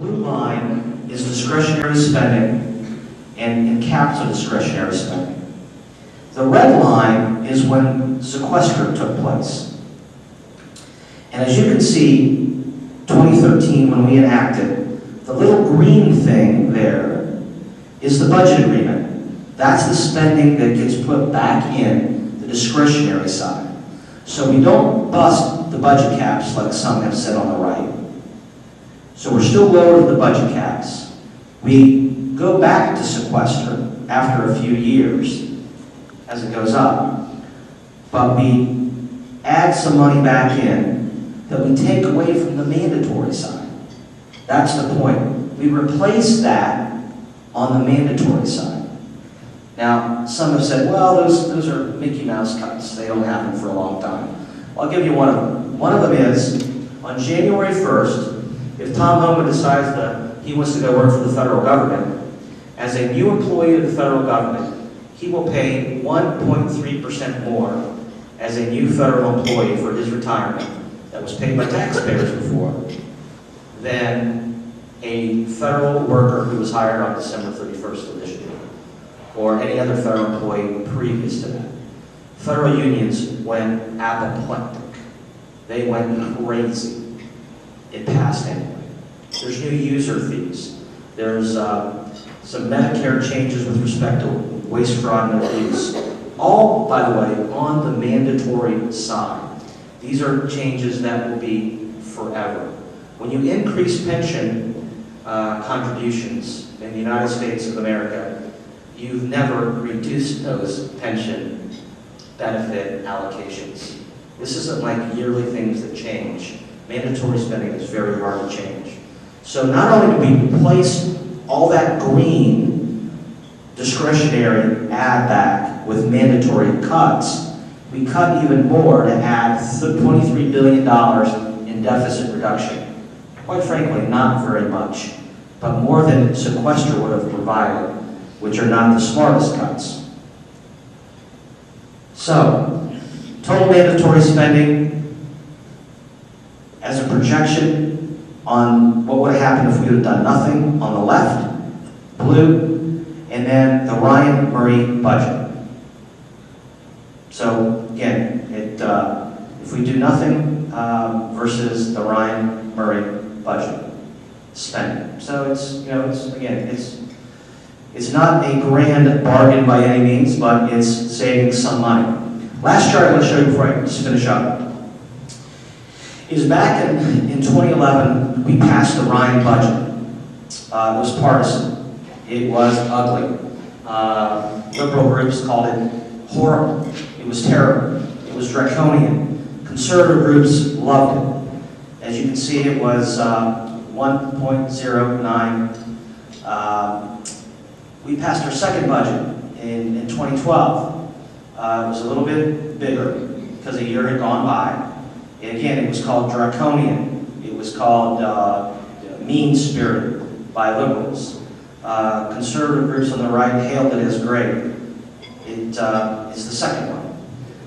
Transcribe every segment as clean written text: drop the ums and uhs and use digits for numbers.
blue line is discretionary spending and caps of discretionary spending. The red line is when sequester took place. And as you can see, 2013, when we enacted, the little green thing there is the budget agreement. That's the spending that gets put back in the discretionary side. So we don't bust the budget caps like some have said on the right. So we're still lower to the budget caps. We go back to sequester after a few years as it goes up. But we add some money back in that we take away from the mandatory side. That's the point. We replace that on the mandatory side. Now, some have said, well, those are Mickey Mouse cuts. They don't happen for a long time. Well, I'll give you one of them. One of them is, on January 1st, if Tom Homan decides that he wants to go work for the federal government, as a new employee of the federal government, he will pay 1.3% more as a new federal employee for his retirement that was paid by taxpayers before than a federal worker who was hired on December 31st of this year, or any other federal employee previous to that. Federal unions went apoplectic. They went crazy. It passed anyway. There's new user fees. There's some Medicare changes with respect to waste, fraud, and abuse. All, by the way, on the mandatory side. These are changes that will be forever. When you increase pension contributions in the United States of America, you've never reduced those pension benefit allocations. This isn't like yearly things that change. Mandatory spending is very hard to change. So not only do we replace all that green discretionary add back with mandatory cuts, we cut even more to add $23 billion in deficit reduction. Quite frankly, not very much, but more than sequester would have provided, which are not the smartest cuts. So, total mandatory spending as a projection on what would have happened if we would have done nothing on the left, blue, and then the Ryan Murray budget. So again, if we do nothing versus the Ryan Murray budget spending. So it's not a grand bargain by any means, but it's saving some money. Last chart I'm going to show you before I just finish up is back in 2011, we passed the Ryan budget. It was partisan. It was ugly. Liberal groups called it horrible. It was terrible. It was draconian. Conservative groups loved it. As you can see, it was 1.09. We passed our second budget in 2012. It was a little bit bigger because a year had gone by. And again, it was called draconian. It was called mean-spirited by liberals. Conservative groups on the right hailed it as great. It is the second one.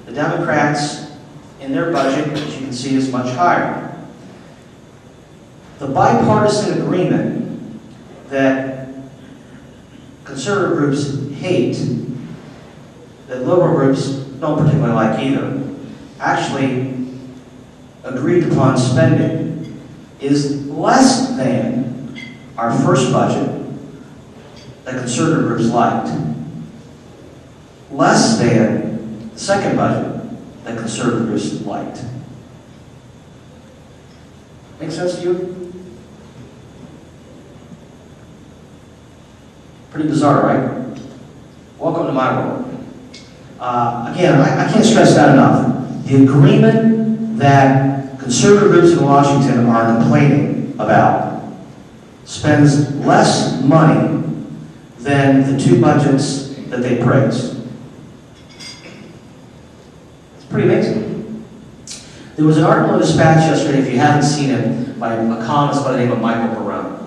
The Democrats, in their budget, as you can see, is much higher. The bipartisan agreement that conservative groups hate, that liberal groups don't particularly like either, actually agreed upon spending is less than our first budget that conservative groups liked, less than the second budget that conservative groups liked. Make sense to you? Pretty bizarre, right? Welcome to my world. Again, I can't stress that enough. The agreement that conservative groups in Washington are complaining about spends less money than the two budgets that they praise. It's pretty amazing. There was an article in Dispatch yesterday, if you haven't seen it, by a columnist by the name of Michael Barone.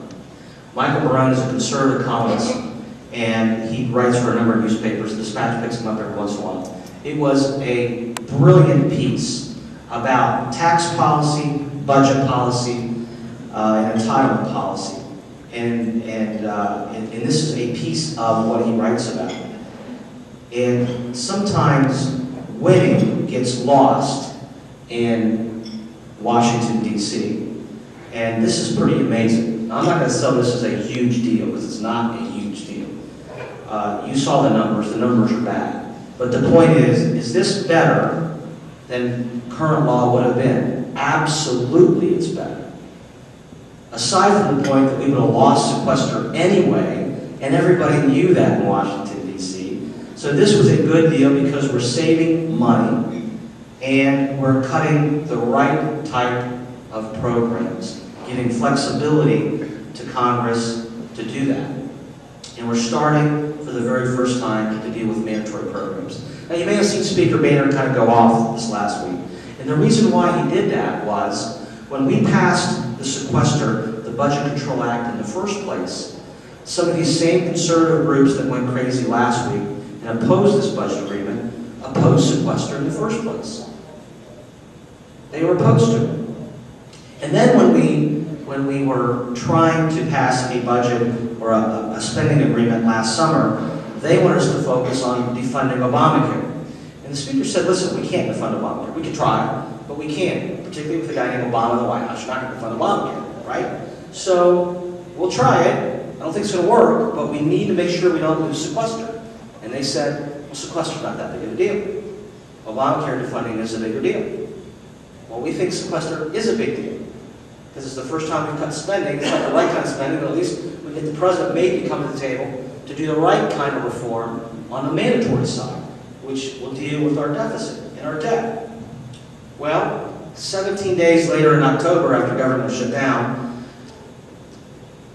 Michael Barone is a conservative columnist, and he writes for a number of newspapers. Dispatch picks him up every once in a while. It was a brilliant piece about tax policy, budget policy, and entitlement policy. And this is a piece of what he writes about. And sometimes winning gets lost in Washington, D.C. And this is pretty amazing. I'm not going to sell this as a huge deal, because it's not a huge deal. You saw the numbers are bad. But the point is this better than current law would have been? Absolutely it's better. Aside from the point that we would have lost sequester anyway, and everybody knew that in Washington, D.C. So this was a good deal because we're saving money and we're cutting the right type of programs, giving flexibility to Congress to do that. And we're starting for the very first time to deal with mandatory programs. Now you may have seen Speaker Boehner kind of go off this last week. And the reason why he did that was when we passed the sequester, the Budget Control Act in the first place, some of these same conservative groups that went crazy last week and opposed this budget agreement opposed sequester in the first place. They were opposed to it. And then when we were trying to pass a budget or a spending agreement last summer, they wanted us to focus on defunding Obamacare. And the Speaker said, listen, we can't defund Obamacare. We can try, but we can't, particularly with a guy named Obama in the White House. You're not going to defund Obamacare, right? So we'll try it. I don't think it's going to work, but we need to make sure we don't lose sequester. And they said, well, sequester's not that big of a deal. Obamacare defunding is a bigger deal. Well, we think sequester is a big deal. Because it's the first time we've cut spending. It's not the right kind of spending, but at least we get the president maybe come to the table to do the right kind of reform on the mandatory side, which will deal with our deficit and our debt. Well, 17 days later in October, after government shut down,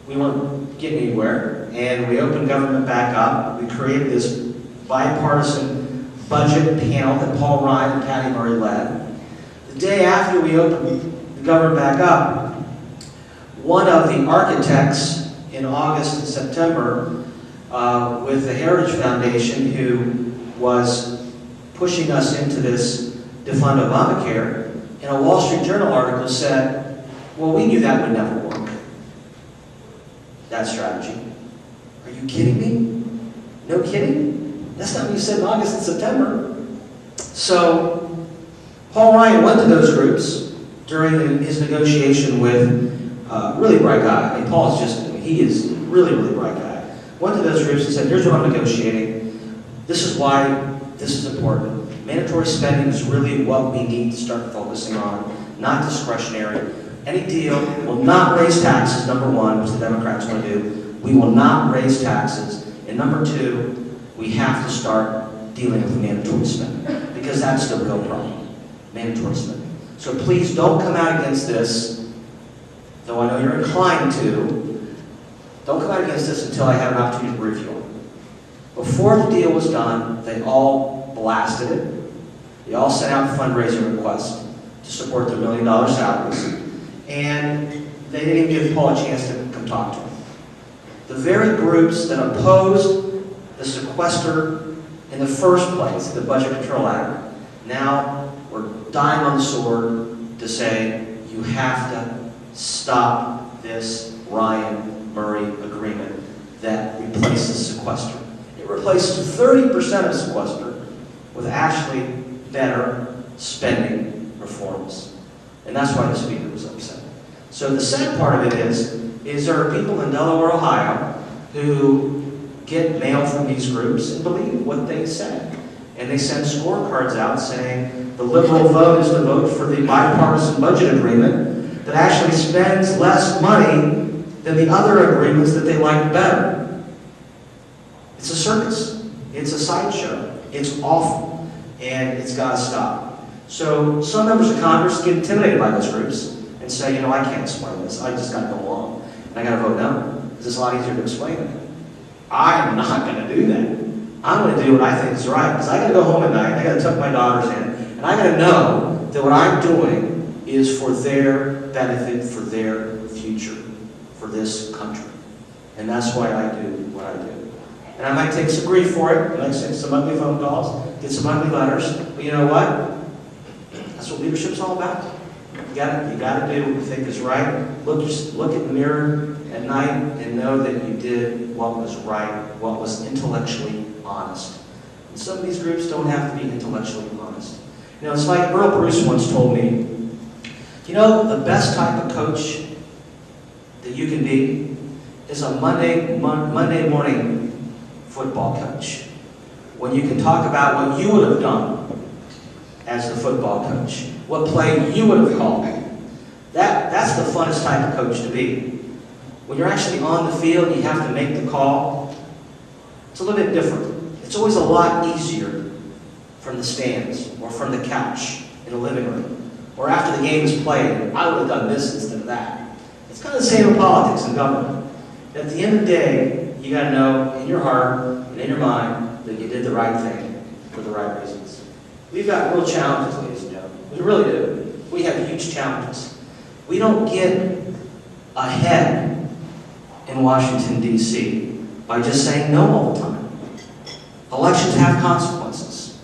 we weren't getting anywhere, and we opened government back up. We created this bipartisan budget panel that Paul Ryan and Patty Murray led. The day after we opened the government back up, one of the architects in August and September with the Heritage Foundation, who was pushing us into this defund Obamacare, in a Wall Street Journal article said, well, we knew that would never work, that strategy. Are you kidding me? No kidding? That's not what you said in August and September. So Paul Ryan went to those groups during his negotiation with a really bright guy. I mean, Paul's just, he is really, really bright guy. Went to those groups and said, here's what I'm negotiating. This is why this is important. Mandatory spending is really what we need to start focusing on, not discretionary. Any deal will not raise taxes, number one, which the Democrats want to do. We will not raise taxes. And number two, we have to start dealing with mandatory spending, because that's the real problem, mandatory spending. So please don't come out against this, though I know you're inclined to. Don't come out against this until I have an opportunity to review it. Before the deal was done, they all blasted it. They all sent out fundraising requests to support their $1 million salaries. And they didn't even give Paul a chance to come talk to him. The very groups that opposed the sequester in the first place, the Budget Control Act, now we're dying on the sword to say, you have to stop this Ryan-Murray agreement that replaces sequester. It replaces 30% of sequester with actually better spending reforms. And that's why the Speaker was upset. So the sad part of it is there are people in Delaware, Ohio, who get mail from these groups and believe what they say. And they send scorecards out saying the liberal vote is to vote for the bipartisan budget agreement that actually spends less money than the other agreements that they like better. It's a circus. It's a sideshow. It's awful. And it's got to stop. So some members of Congress get intimidated by those groups and say, you know, I can't explain this. I just got to go along. And I got to vote no. Because it's a lot easier to explain it. I am not going to do that. I'm going to do what I think is right. Because I got to go home at night. I got to tuck my daughters in. And I got to know that what I'm doing is for their benefit, for their future, for this country. And that's why I do what I do. And I might take some grief for it. I might send some ugly phone calls, get some ugly letters. But you know what? That's what leadership's all about. You got to do what you think is right. Look in the mirror at night and know that you did what was right, what was intellectually honest. And some of these groups don't have to be intellectually honest. You know, it's like Earl Bruce once told me, you know, the best type of coach that you can be is a Monday morning football coach. When you can talk about what you would have done as the football coach, what play you would have called. That's the funnest type of coach to be. When you're actually on the field and you have to make the call, it's a little bit different. It's always a lot easier from the stands or from the couch in the living room or after the game is played. I would have done this instead of that. It's kind of the same in politics and government. At the end of the day, you got to know in your heart and in your mind that you did the right thing for the right reasons. We've got real challenges, ladies and gentlemen. We really do. We have huge challenges. We don't get ahead in Washington, D.C. by just saying no all the time. Elections have consequences.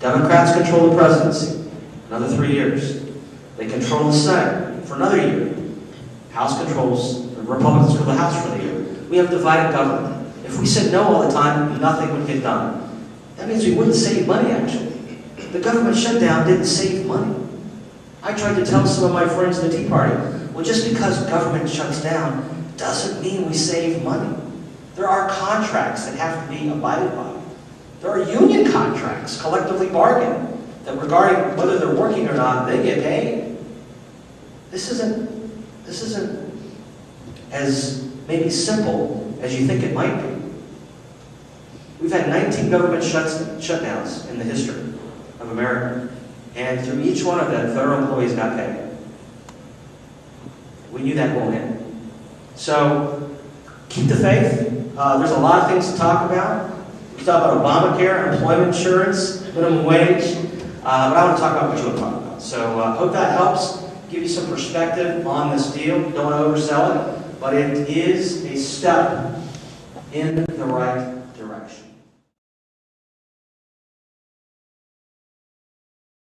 Democrats control the presidency, another 3 years. They control the Senate for another year. House controls, the Republicans control the House for the year. We have divided government. If we said no all the time, nothing would get done. That means we wouldn't save money, actually. The government shutdown didn't save money. I tried to tell some of my friends in the Tea Party, well, just because government shuts down doesn't mean we save money. There are contracts that have to be abided by. There are union contracts, collectively bargained, that regarding whether they're working or not, they get paid. This isn't as maybe simple as you think it might be. We've had 19 government shutdowns in the history of America. And through each one of them, federal employees got paid. We knew that going in. So, keep the faith. There's a lot of things to talk about. We can talk about Obamacare, employment insurance, minimum wage. But I want to talk about what you want to talk about. So, hope that helps give you some perspective on this deal. Don't want to oversell it, but it is a step in the right